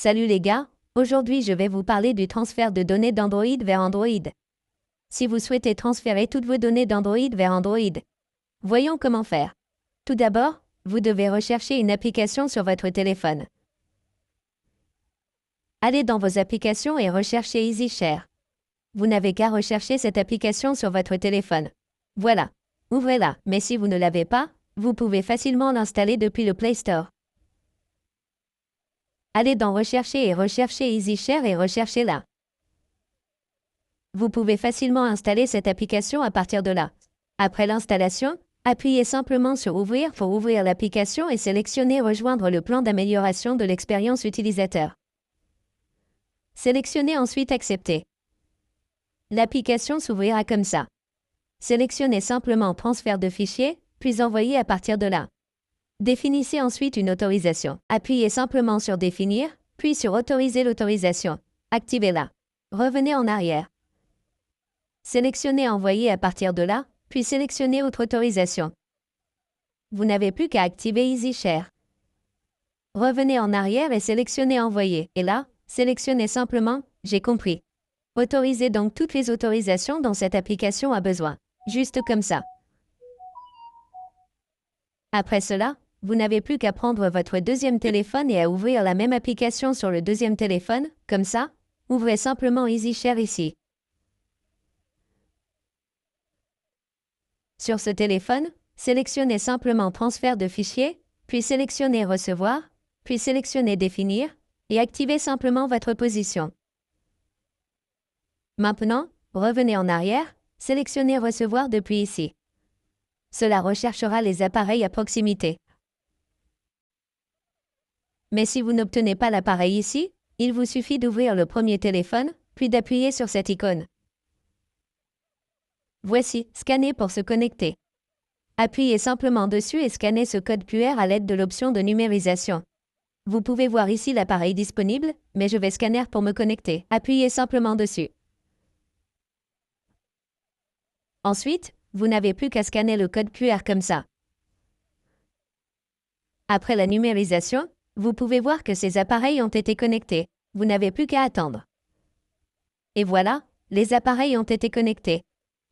Salut les gars, aujourd'hui je vais vous parler du transfert de données d'Android vers Android. Si vous souhaitez transférer toutes vos données d'Android vers Android, voyons comment faire. Tout d'abord, vous devez rechercher une application sur votre téléphone. Allez dans vos applications et recherchez EasyShare. Vous n'avez qu'à rechercher cette application sur votre téléphone. Voilà, ouvrez-la, mais si vous ne l'avez pas, vous pouvez facilement l'installer depuis le Play Store. Allez dans Rechercher et recherchez EasyShare et recherchez-la. Vous pouvez facilement installer cette application à partir de là. Après l'installation, appuyez simplement sur Ouvrir pour ouvrir l'application et sélectionnez Rejoindre le plan d'amélioration de l'expérience utilisateur. Sélectionnez ensuite Accepter. L'application s'ouvrira comme ça. Sélectionnez simplement Transfert de fichiers, puis Envoyer à partir de là. Définissez ensuite une autorisation. Appuyez simplement sur Définir, puis sur Autoriser l'autorisation. Activez-la. Revenez en arrière. Sélectionnez Envoyer à partir de là, puis sélectionnez Autre autorisation. Vous n'avez plus qu'à activer EasyShare. Revenez en arrière et sélectionnez Envoyer. Et là, sélectionnez simplement J'ai compris. Autorisez donc toutes les autorisations dont cette application a besoin. Juste comme ça. Après cela, vous n'avez plus qu'à prendre votre deuxième téléphone et à ouvrir la même application sur le deuxième téléphone, comme ça. Ouvrez simplement EasyShare ici. Sur ce téléphone, sélectionnez simplement Transfert de fichiers, puis sélectionnez Recevoir, puis sélectionnez Définir, et activez simplement votre position. Maintenant, revenez en arrière, sélectionnez Recevoir depuis ici. Cela recherchera les appareils à proximité. Mais si vous n'obtenez pas l'appareil ici, il vous suffit d'ouvrir le premier téléphone, puis d'appuyer sur cette icône. Voici, Scanner pour se connecter. Appuyez simplement dessus et scannez ce code QR à l'aide de l'option de numérisation. Vous pouvez voir ici l'appareil disponible, mais je vais scanner pour me connecter. Appuyez simplement dessus. Ensuite, vous n'avez plus qu'à scanner le code QR comme ça. Après la numérisation, vous pouvez voir que ces appareils ont été connectés. Vous n'avez plus qu'à attendre. Et voilà, les appareils ont été connectés.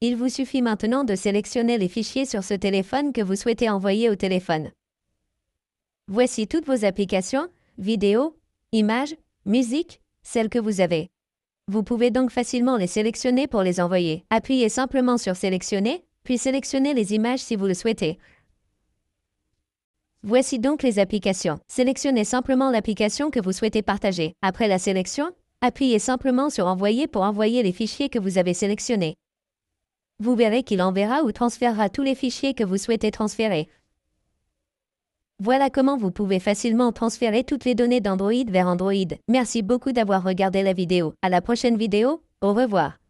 Il vous suffit maintenant de sélectionner les fichiers sur ce téléphone que vous souhaitez envoyer au téléphone. Voici toutes vos applications, vidéos, images, musique, celles que vous avez. Vous pouvez donc facilement les sélectionner pour les envoyer. Appuyez simplement sur Sélectionner, puis sélectionnez les images si vous le souhaitez. Voici donc les applications. Sélectionnez simplement l'application que vous souhaitez partager. Après la sélection, appuyez simplement sur Envoyer pour envoyer les fichiers que vous avez sélectionnés. Vous verrez qu'il enverra ou transférera tous les fichiers que vous souhaitez transférer. Voilà comment vous pouvez facilement transférer toutes les données d'Android vers Android. Merci beaucoup d'avoir regardé la vidéo. À la prochaine vidéo, au revoir.